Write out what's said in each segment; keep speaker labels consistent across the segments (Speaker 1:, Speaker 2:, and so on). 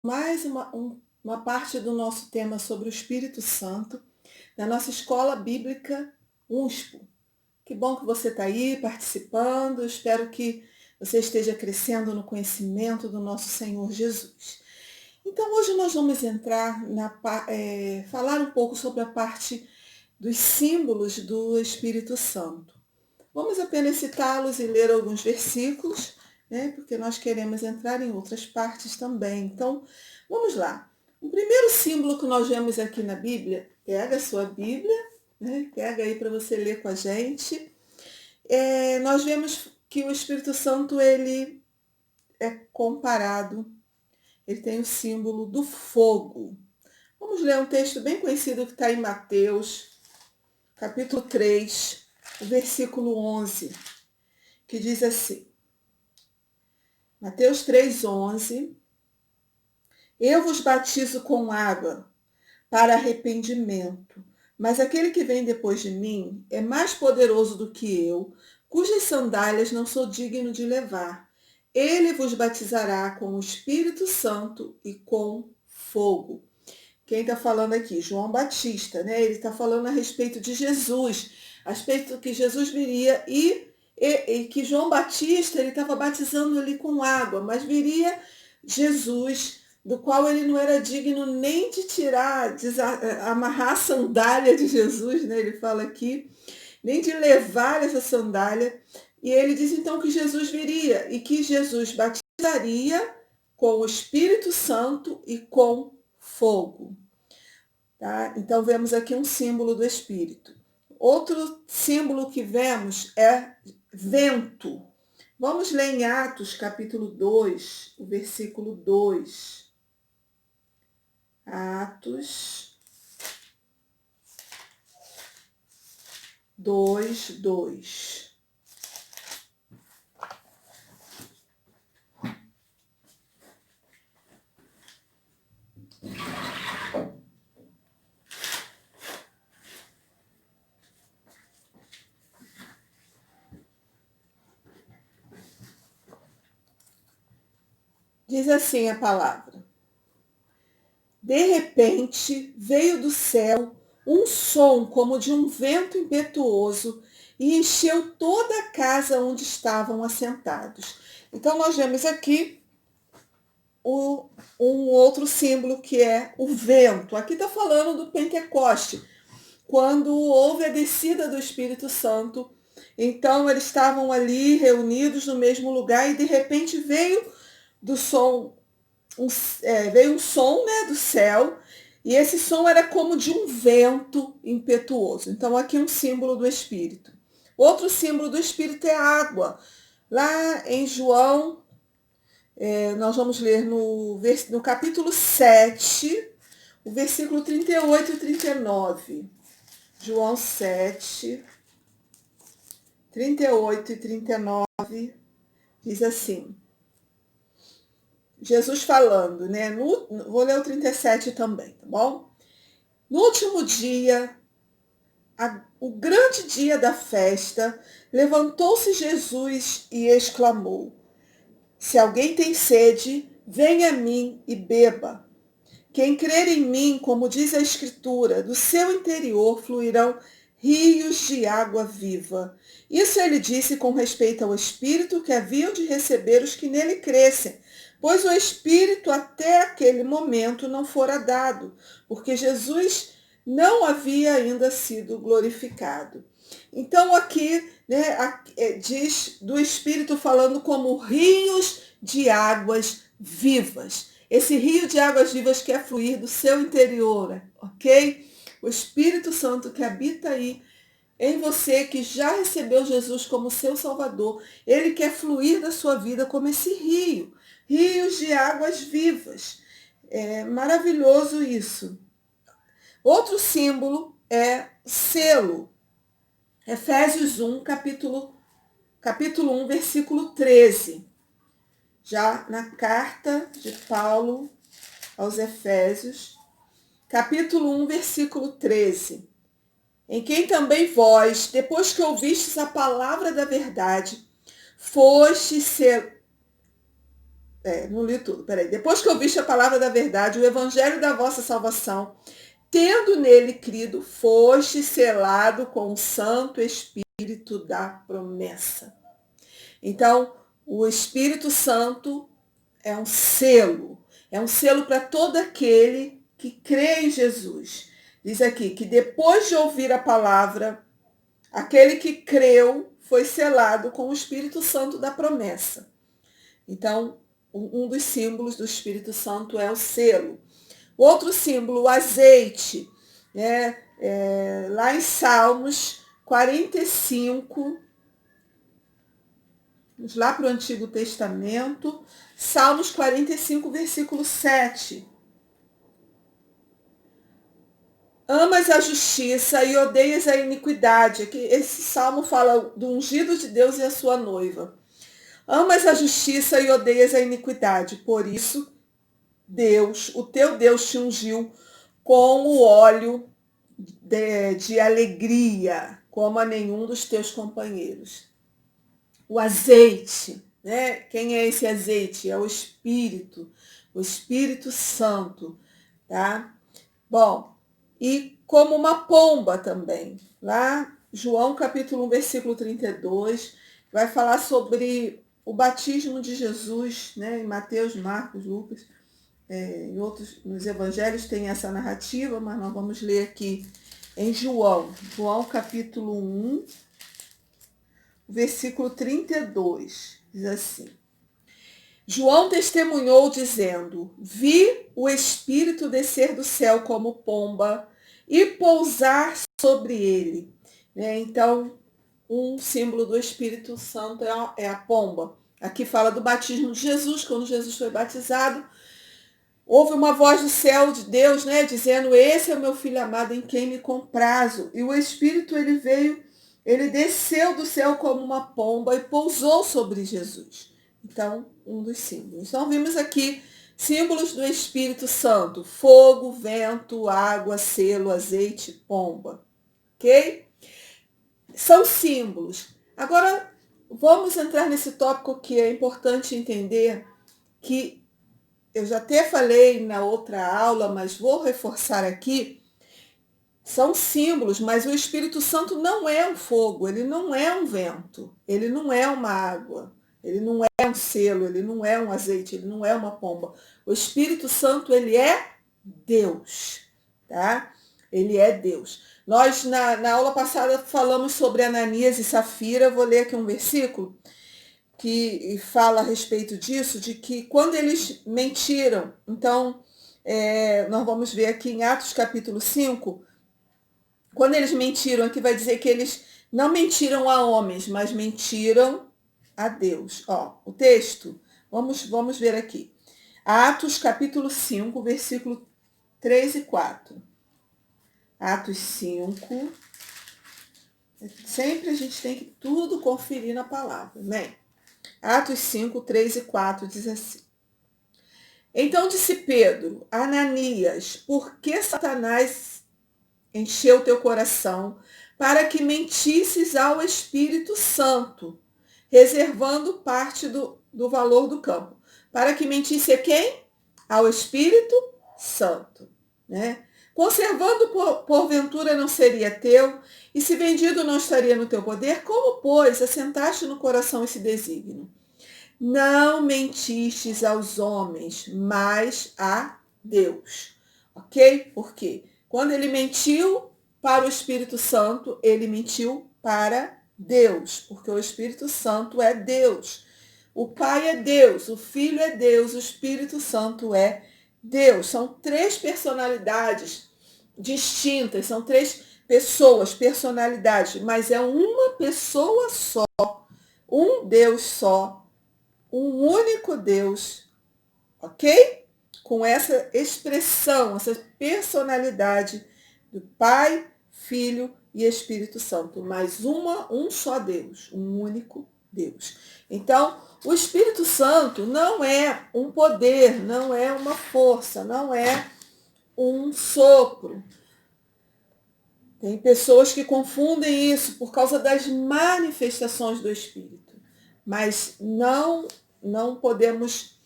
Speaker 1: Mais uma parte do nosso tema sobre o Espírito Santo, da nossa Escola Bíblica UNSPO. Que bom que você está aí participando, espero que você esteja crescendo no conhecimento do nosso Senhor Jesus. Então hoje nós vamos entrar falar um pouco sobre a parte dos símbolos do Espírito Santo. Vamos apenas citá-los e ler alguns versículos, né? Porque nós queremos entrar em outras partes também. Então, vamos lá. O primeiro símbolo que nós vemos aqui na Bíblia, pega a sua Bíblia, né? Pega aí para você ler com a gente. Nós vemos que o Espírito Santo, ele é comparado, ele tem o símbolo do fogo. Vamos ler um texto bem conhecido que está em Mateus, capítulo 3, versículo 11. Que diz assim, Mateus 3,11, eu vos batizo com água para arrependimento, mas aquele que vem depois de mim é mais poderoso do que eu, cujas sandálias não sou digno de levar. Ele vos batizará com o Espírito Santo e com fogo. Quem está falando aqui? João Batista, né? Ele está falando a respeito de Jesus, a respeito que Jesus viria e que João Batista ele estava batizando ali com água, mas viria Jesus, do qual ele não era digno nem de tirar, amarrar a sandália de Jesus, né? Ele fala aqui, nem de levar essa sandália. E ele diz então que Jesus viria e que Jesus batizaria com o Espírito Santo e com fogo. Tá? Então vemos aqui um símbolo do Espírito. Outro símbolo que vemos é vento. Vamos ler em Atos, capítulo 2, o versículo 2. Atos 2, 2. Diz assim a palavra. De repente veio do céu um som como de um vento impetuoso e encheu toda a casa onde estavam assentados. Então nós vemos aqui um outro símbolo que é o vento. Aqui está falando do Pentecoste, quando houve a descida do Espírito Santo. Então eles estavam ali reunidos no mesmo lugar e de repente veio do som veio um som, né, do céu, e esse som era como de um vento impetuoso. Então aqui um símbolo do Espírito. Outro símbolo do Espírito é a água. Lá em João, nós vamos ler no capítulo 7, o versículo 38 e 39. João 7, 38 e 39, diz assim. Jesus falando, né? Vou ler o 37 também, tá bom? No último dia, o grande dia da festa, levantou-se Jesus e exclamou: se alguém tem sede, venha a mim e beba. Quem crer em mim, como diz a Escritura, do seu interior fluirão rios de água viva. Isso ele disse com respeito ao Espírito que haviam de receber os que nele crescem, pois o Espírito até aquele momento não fora dado, porque Jesus não havia ainda sido glorificado. Então aqui, né, diz do Espírito falando como rios de águas vivas. Esse rio de águas vivas quer fluir do seu interior, ok? O Espírito Santo que habita aí em você, que já recebeu Jesus como seu Salvador, ele quer fluir da sua vida como esse rio, rios de águas vivas. É maravilhoso isso. Outro símbolo é selo. Efésios 1, capítulo 1, versículo 13. Já na carta de Paulo aos Efésios, capítulo 1, versículo 13. Em quem também vós, depois que ouvistes a palavra da verdade, fostes Não li tudo, peraí. Depois que ouviste a palavra da verdade, o evangelho da vossa salvação, tendo nele crido, foste selado com o Santo Espírito da promessa. Então, o Espírito Santo é um selo para todo aquele que crê em Jesus. Diz aqui que depois de ouvir a palavra, aquele que creu foi selado com o Espírito Santo da promessa. Então, um dos símbolos do Espírito Santo é o selo. Outro símbolo, o azeite, né? Lá em Salmos 45, vamos lá para o Antigo Testamento, Salmos 45, versículo 7. Amas a justiça e odeias a iniquidade. Aqui, esse salmo fala do ungido de Deus e a sua noiva. Amas a justiça e odeias a iniquidade. Por isso, Deus, o teu Deus, te ungiu com o óleo de alegria, como a nenhum dos teus companheiros. O azeite, né? Quem é esse azeite? É o Espírito Santo, tá? Bom, e como uma pomba também. Lá, João capítulo 1, versículo 32, vai falar sobre o batismo de Jesus, né? Em Mateus, Marcos, Lucas, em outros, nos evangelhos tem essa narrativa, mas nós vamos ler aqui em João capítulo 1, versículo 32, diz assim: João testemunhou dizendo: vi o Espírito descer do céu como pomba e pousar sobre ele. Então, um símbolo do Espírito Santo é a pomba. Aqui fala do batismo de Jesus, quando Jesus foi batizado. Houve uma voz do céu de Deus, né, dizendo: esse é o meu filho amado em quem me comprazo. E o Espírito, ele desceu do céu como uma pomba e pousou sobre Jesus. Então, um dos símbolos. Então, vimos aqui símbolos do Espírito Santo: fogo, vento, água, selo, azeite, pomba. Ok? São símbolos. Agora, vamos entrar nesse tópico que é importante entender, que eu já até falei na outra aula, mas vou reforçar aqui. São símbolos, mas o Espírito Santo não é um fogo, ele não é um vento, ele não é uma água, ele não é um selo, ele não é um azeite, ele não é uma pomba. O Espírito Santo, ele é Deus, tá? Ele é Deus. Nós, na aula passada, falamos sobre Ananias e Safira. Vou ler aqui um versículo que fala a respeito disso, de que quando eles mentiram, então, nós vamos ver aqui em Atos capítulo 5, quando eles mentiram, aqui vai dizer que eles não mentiram a homens, mas mentiram a Deus. Ó, o texto, vamos ver aqui. Atos capítulo 5, versículo 3 e 4. Atos 5. Sempre a gente tem que tudo conferir na palavra, né? Atos 5, 3 e 4 diz assim: então disse Pedro: Ananias, por que Satanás encheu teu coração para que mentisses ao Espírito Santo, reservando parte do valor do campo? Para que mentisse a quem? Ao Espírito Santo, né? Conservando porventura não seria teu, e se vendido não estaria no teu poder? Como, pois, assentaste no coração esse desígnio? Não mentistes aos homens, mas a Deus. Ok? Por quê? Quando ele mentiu para o Espírito Santo, ele mentiu para Deus, porque o Espírito Santo é Deus. O Pai é Deus, o Filho é Deus, o Espírito Santo é Deus. São três personalidades distintas, são três pessoas, personalidades, mas é uma pessoa só, um Deus só, um único Deus, ok? Com essa expressão, essa personalidade do Pai, Filho e Espírito Santo, mas um só Deus, um único Deus. Então, o Espírito Santo não é um poder, não é uma força, não é um sopro. Tem pessoas que confundem isso por causa das manifestações do Espírito, mas não podemos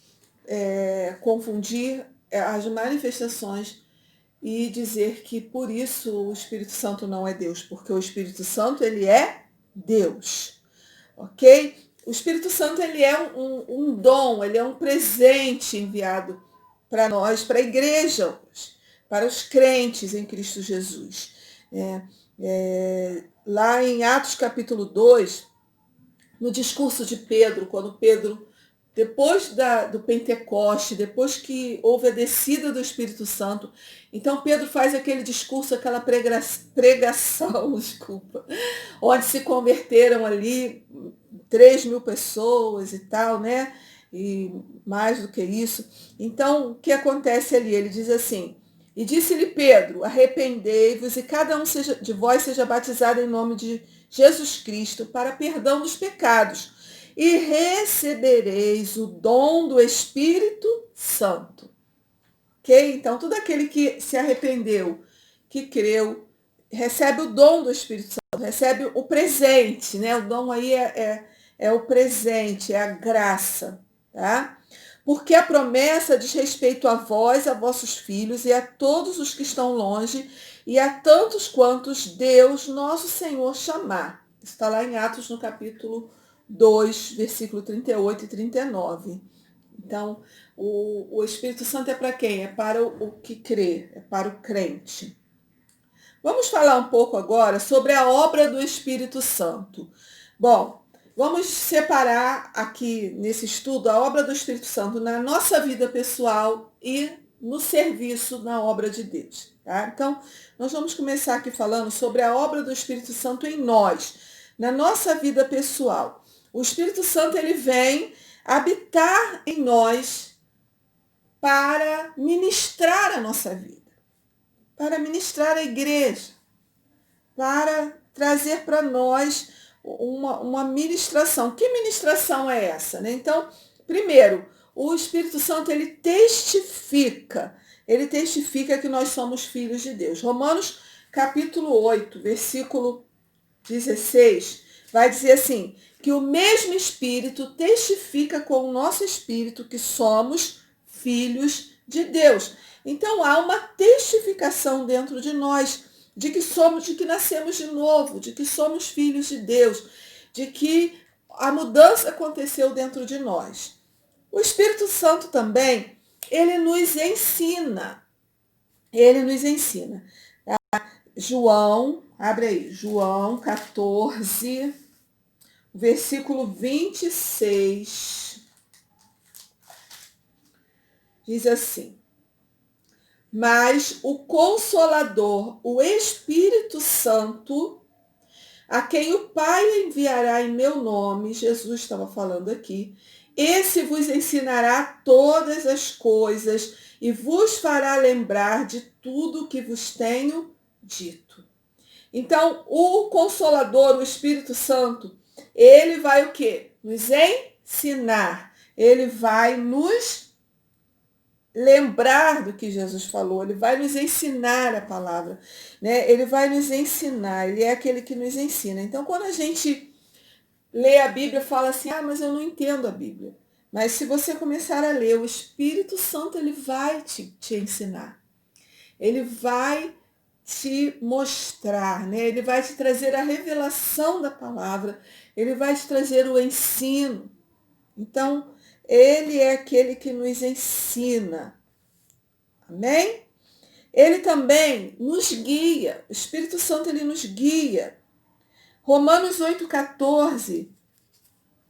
Speaker 1: confundir as manifestações e dizer que por isso o Espírito Santo não é Deus, porque o Espírito Santo ele é Deus, ok? O Espírito Santo ele é um dom, ele é um presente enviado para nós, para a igreja, para os crentes em Cristo Jesus. Lá em Atos capítulo 2, no discurso de Pedro, quando Pedro, depois do Pentecoste, depois que houve a descida do Espírito Santo, então Pedro faz aquele discurso, aquela pregação, desculpa, onde se converteram ali 3.000 pessoas e tal, né? E mais do que isso. Então, o que acontece ali? Ele diz assim, e disse-lhe Pedro, arrependei-vos e cada um de vós seja batizado em nome de Jesus Cristo para perdão dos pecados e recebereis o dom do Espírito Santo. Ok? Então, todo aquele que se arrependeu, que creu, recebe o dom do Espírito Santo, recebe o presente, né? O dom aí é o presente, é a graça, tá? Porque a promessa diz respeito a vós, a vossos filhos e a todos os que estão longe e a tantos quantos Deus, nosso Senhor, chamar. Está lá em Atos, no capítulo 2, versículo 38 e 39. Então, o Espírito Santo é para quem? É para o que crê, é para o crente. Vamos falar um pouco agora sobre a obra do Espírito Santo. Bom, vamos separar aqui nesse estudo a obra do Espírito Santo na nossa vida pessoal e no serviço na obra de Deus. Tá? Então, nós vamos começar aqui falando sobre a obra do Espírito Santo em nós, na nossa vida pessoal. O Espírito Santo ele vem habitar em nós para ministrar a nossa vida, para ministrar a igreja, para trazer para nós uma ministração. Que ministração é essa? Né? Então, primeiro, o Espírito Santo ele testifica que nós somos filhos de Deus. Romanos capítulo 8, versículo 16, vai dizer assim, que o mesmo Espírito testifica com o nosso Espírito que somos filhos de Deus. Então há uma testificação dentro de nós de que nascemos de novo, de que somos filhos de Deus, de que a mudança aconteceu dentro de nós. O Espírito Santo também, ele nos ensina. João, abre aí, João 14, versículo 26, diz assim, mas o Consolador, o Espírito Santo, a quem o Pai enviará em meu nome, Jesus estava falando aqui, esse vos ensinará todas as coisas e vos fará lembrar de tudo que vos tenho dito. Então, o Consolador, o Espírito Santo, ele vai o quê? Nos ensinar. Ele vai nos lembrar do que Jesus falou. Ele vai nos ensinar a palavra, né? Ele vai nos ensinar. Ele é aquele que nos ensina. Então, quando a gente lê a Bíblia, fala assim, mas eu não entendo a Bíblia. Mas se você começar a ler, o Espírito Santo, ele vai te ensinar. Ele vai te mostrar, né? Ele vai te trazer a revelação da palavra, ele vai te trazer o ensino. Então, ele é aquele que nos ensina. Amém? Ele também nos guia. O Espírito Santo, ele nos guia. Romanos 8,14.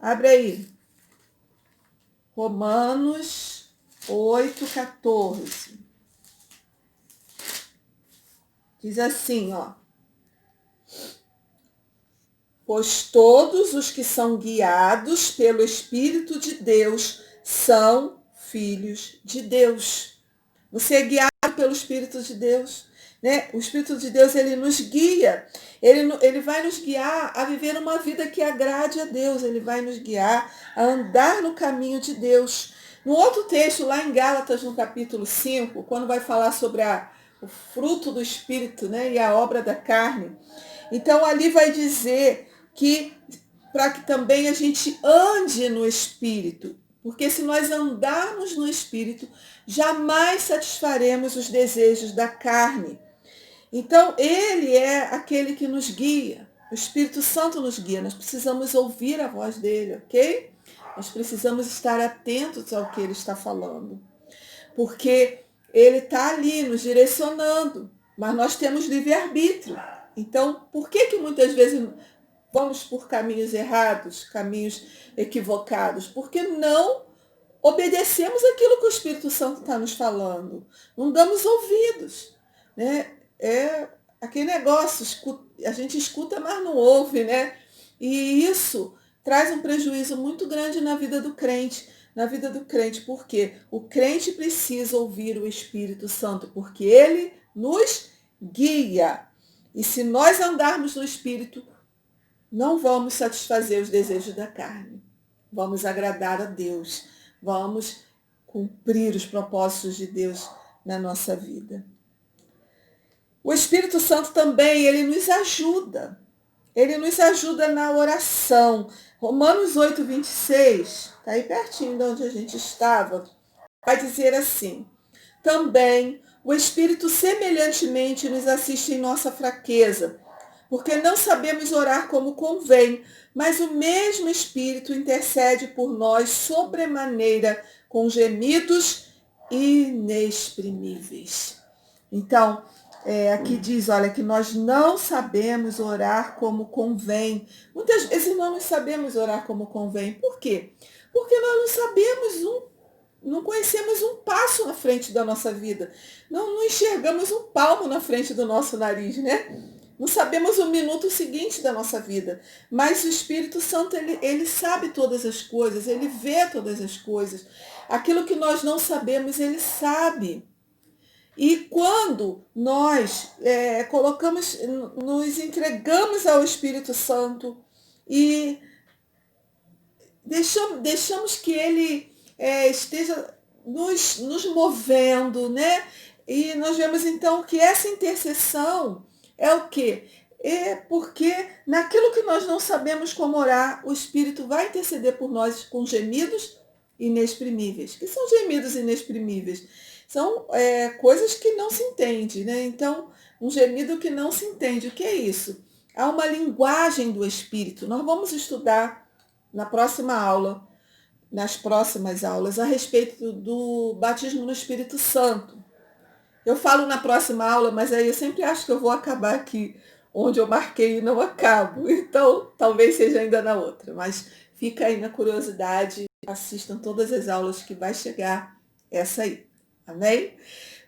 Speaker 1: Abre aí. Romanos 8,14. Diz assim, pois todos os que são guiados pelo Espírito de Deus são filhos de Deus. Você é guiado pelo Espírito de Deus, né? O Espírito de Deus, ele nos guia. Ele vai nos guiar a viver uma vida que agrade a Deus. Ele vai nos guiar a andar no caminho de Deus. No outro texto, lá em Gálatas, no capítulo 5, quando vai falar sobre o fruto do Espírito, né, e a obra da carne. Então, ali vai dizer que para que também a gente ande no Espírito. Porque se nós andarmos no Espírito, jamais satisfaremos os desejos da carne. Então, ele é aquele que nos guia. O Espírito Santo nos guia. Nós precisamos ouvir a voz dele, ok? Nós precisamos estar atentos ao que ele está falando. Porque ele está ali nos direcionando. Mas nós temos livre-arbítrio. Então, por que muitas vezes vamos por caminhos errados, caminhos equivocados? Porque não obedecemos aquilo que o Espírito Santo está nos falando. Não damos ouvidos, né? É aquele negócio, a gente escuta, mas não ouve, né? E isso traz um prejuízo muito grande na vida do crente. Na vida do crente, porque o crente precisa ouvir o Espírito Santo, porque ele nos guia. E se nós andarmos no Espírito, não vamos satisfazer os desejos da carne. Vamos agradar a Deus. Vamos cumprir os propósitos de Deus na nossa vida. O Espírito Santo também, ele nos ajuda. Ele nos ajuda na oração. Romanos 8, 26, está aí pertinho de onde a gente estava, vai dizer assim: também o Espírito semelhantemente nos assiste em nossa fraqueza, porque não sabemos orar como convém, mas o mesmo Espírito intercede por nós sobremaneira com gemidos inexprimíveis. Então, aqui diz, olha, que nós não sabemos orar como convém. Muitas vezes não sabemos orar como convém. Por quê? Porque nós não sabemos não conhecemos um passo na frente da nossa vida. Não enxergamos um palmo na frente do nosso nariz, né? Não sabemos o minuto seguinte da nossa vida. Mas o Espírito Santo, ele sabe todas as coisas, ele vê todas as coisas. Aquilo que nós não sabemos, ele sabe. E quando nós nos entregamos ao Espírito Santo e deixamos que ele esteja nos movendo, né? E nós vemos então que essa intercessão é o quê? É porque naquilo que nós não sabemos como orar, o Espírito vai interceder por nós com gemidos inexprimíveis. Que são gemidos inexprimíveis? São coisas que não se entende, né? Então, um gemido que não se entende. O que é isso? Há uma linguagem do Espírito. Nós vamos estudar na próxima aula, nas próximas aulas, a respeito do batismo no Espírito Santo. Eu falo na próxima aula, mas aí eu sempre acho que eu vou acabar aqui onde eu marquei e não acabo. Então, talvez seja ainda na outra. Mas fica aí na curiosidade, assistam todas as aulas que vai chegar essa aí. Amém?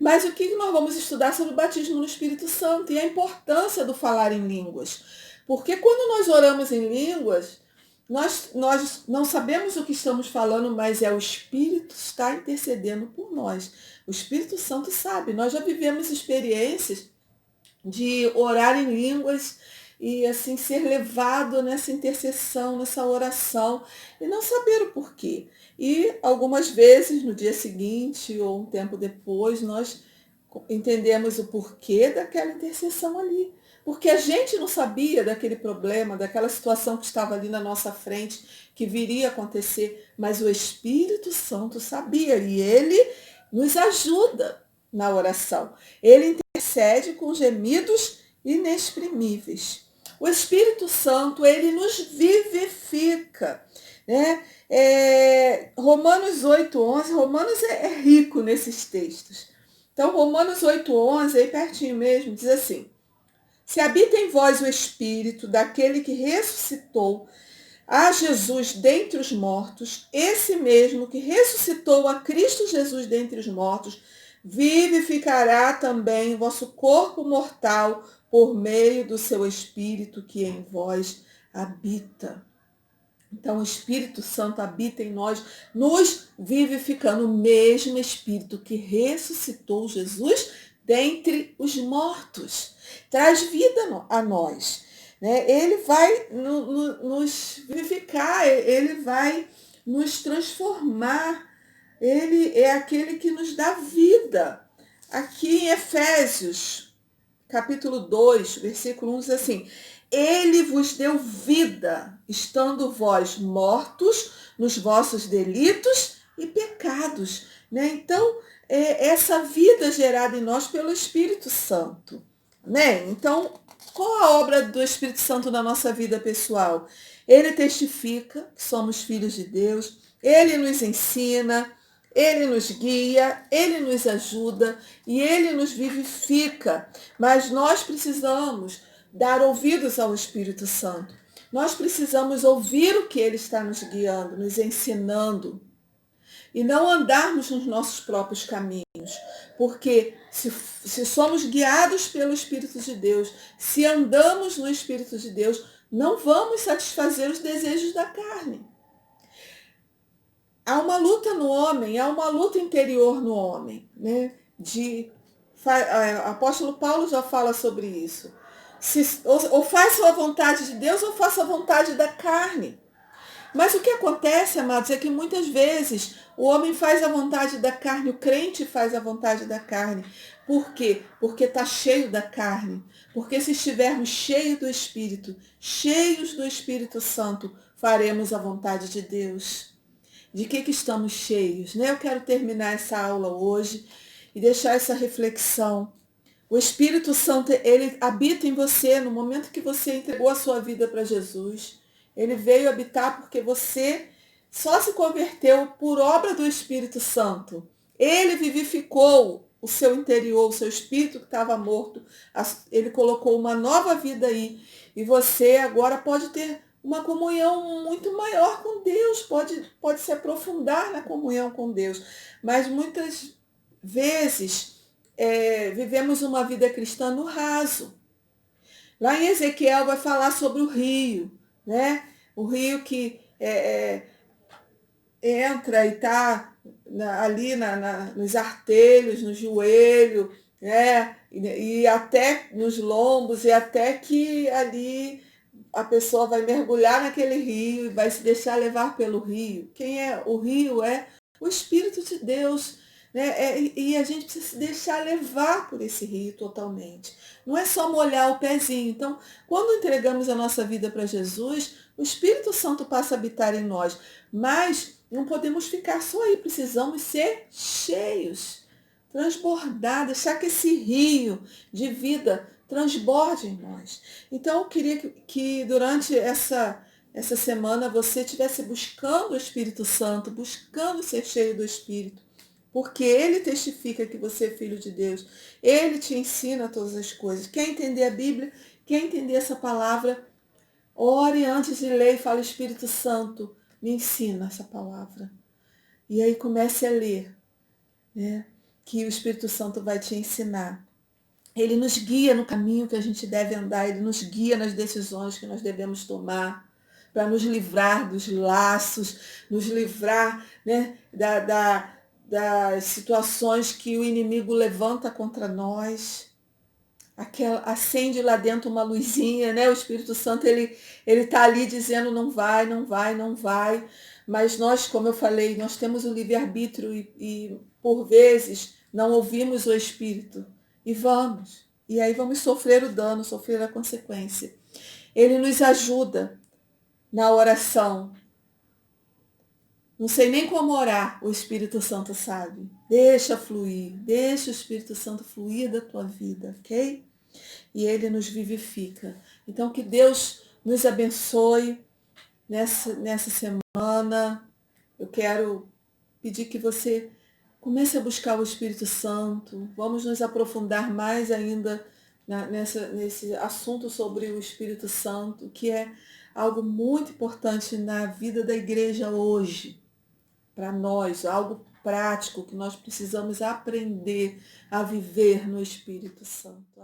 Speaker 1: Mas o que nós vamos estudar sobre o batismo no Espírito Santo e a importância do falar em línguas. Porque quando nós oramos em línguas, nós não sabemos o que estamos falando, mas o Espírito está intercedendo por nós. O Espírito Santo sabe. Nós já vivemos experiências de orar em línguas e assim ser levado nessa intercessão, nessa oração e não saber o porquê. E algumas vezes no dia seguinte ou um tempo depois nós entendemos o porquê daquela intercessão ali. Porque a gente não sabia daquele problema, daquela situação que estava ali na nossa frente, que viria a acontecer, mas o Espírito Santo sabia e ele nos ajuda na oração. Ele intercede com gemidos inexprimíveis. O Espírito Santo, ele nos vivifica, né? Romanos 8:11, Romanos é rico nesses textos. Então, Romanos 8:11, aí pertinho mesmo, diz assim: se habita em vós o Espírito daquele que ressuscitou a Jesus dentre os mortos, esse mesmo que ressuscitou a Cristo Jesus dentre os mortos, vivificará também o vosso corpo mortal por meio do seu Espírito que em vós habita. Então, o Espírito Santo habita em nós, nos vivificando, o mesmo Espírito que ressuscitou Jesus dentre os mortos. Traz vida a nós. Né? Ele vai nos vivificar, ele vai nos transformar. Ele é aquele que nos dá vida. Aqui em Efésios, capítulo 2, versículo 1 diz assim: Ele vos deu vida, estando vós mortos nos vossos delitos e pecados. Né? Então, essa vida gerada em nós pelo Espírito Santo. Né? Então, qual a obra do Espírito Santo na nossa vida pessoal? Ele testifica que somos filhos de Deus, ele nos ensina, ele nos guia, ele nos ajuda e ele nos vivifica. Mas nós precisamos dar ouvidos ao Espírito Santo. Nós precisamos ouvir o que ele está nos guiando, nos ensinando. E não andarmos nos nossos próprios caminhos. Porque se somos guiados pelo Espírito de Deus, se andamos no Espírito de Deus, não vamos satisfazer os desejos da carne. Há uma luta no homem, há uma luta interior no homem. Né? O apóstolo Paulo já fala sobre isso. Ou faço a vontade de Deus ou faço a vontade da carne. Mas o que acontece, amados, é que muitas vezes o homem faz a vontade da carne, o crente faz a vontade da carne. Por quê? Porque está cheio da carne. Porque se estivermos cheios do Espírito, cheios do Espírito Santo, faremos a vontade de Deus. De que estamos cheios? Né? Eu quero terminar essa aula hoje e deixar essa reflexão. O Espírito Santo, ele habita em você no momento que você entregou a sua vida para Jesus. Ele veio habitar porque você só se converteu por obra do Espírito Santo. Ele vivificou o seu interior, o seu espírito que estava morto. Ele colocou uma nova vida aí. E você agora pode ter uma comunhão muito maior com Deus, pode se aprofundar na comunhão com Deus. Mas muitas vezes vivemos uma vida cristã no raso. Lá em Ezequiel vai falar sobre o rio, né? O rio que entra e está ali nos artelhos, no joelho, né? E até nos lombos, e até que ali a pessoa vai mergulhar naquele rio e vai se deixar levar pelo rio. Quem é o rio? É o Espírito de Deus. Né? E a gente precisa se deixar levar por esse rio totalmente. Não é só molhar o pezinho. Então, quando entregamos a nossa vida para Jesus, o Espírito Santo passa a habitar em nós. Mas não podemos ficar só aí, precisamos ser cheios, transbordar, deixar que esse rio de vida transborde em nós. Então, eu queria que durante essa semana você estivesse buscando o Espírito Santo, buscando ser cheio do Espírito, porque ele testifica que você é filho de Deus. Ele te ensina todas as coisas. Quer entender a Bíblia? Quer entender essa palavra? Ore antes de ler e fale: Espírito Santo, me ensina essa palavra. E aí comece a ler, né? Que o Espírito Santo vai te ensinar. Ele nos guia no caminho que a gente deve andar, ele nos guia nas decisões que nós devemos tomar, para nos livrar dos laços, nos livrar, né, das situações que o inimigo levanta contra nós. Acende lá dentro uma luzinha, né? O Espírito Santo, ele está ali dizendo: não vai, não vai, não vai. Mas nós, como eu falei, nós temos o livre-arbítrio e por vezes não ouvimos o Espírito. E vamos. E aí vamos sofrer o dano, sofrer a consequência. Ele nos ajuda na oração. Não sei nem como orar, o Espírito Santo sabe. Deixa fluir, deixa o Espírito Santo fluir da tua vida, ok? E ele nos vivifica. Então, que Deus nos abençoe nessa semana. Eu quero pedir que você comece a buscar o Espírito Santo. Vamos nos aprofundar mais ainda nesse assunto sobre o Espírito Santo, que é algo muito importante na vida da igreja hoje. Para nós, algo prático que nós precisamos aprender a viver no Espírito Santo.